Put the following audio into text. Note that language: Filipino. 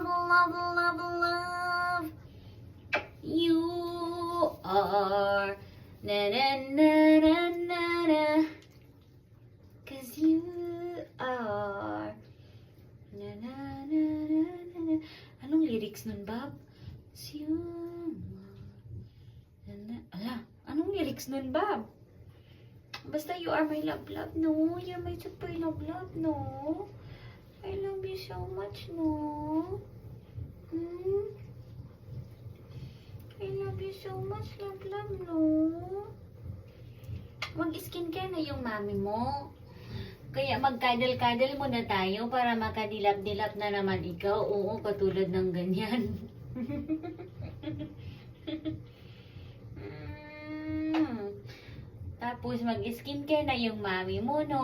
love, love, love, love. You are na na na na na na. 'Cause you are na na na na na na. Anong lyrics nun, Bob? 'Cause you are na na. Ala, anong lyrics nun, Bob? Basta you are my love, love, no? You're my super love, love, no? I love you so much, no? I love you so much, love, love, no? Mag-skincare na yung mami mo. Kaya mag-cuddle-cuddle muna tayo para makadilap-dilap na naman ikaw. Oo, katulad ng ganyan. Tapos mag-skincare na yung mami mo, no?